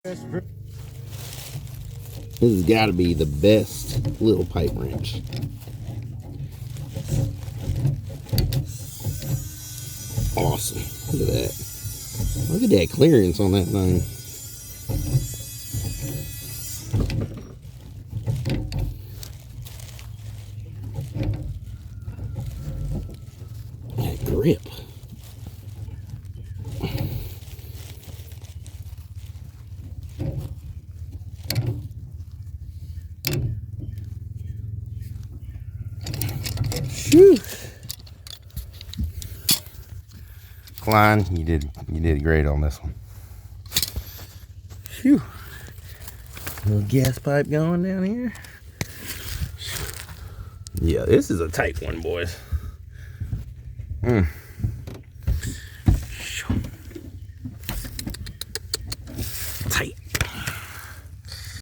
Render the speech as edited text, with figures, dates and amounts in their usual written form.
This has got to be the best little pipe wrench. Awesome. Look at that. Look at that clearance on that thing. That grip. Whew. Klein, you did great on this one. Phew. Little gas pipe going down here. Yeah, this is a tight one, boys.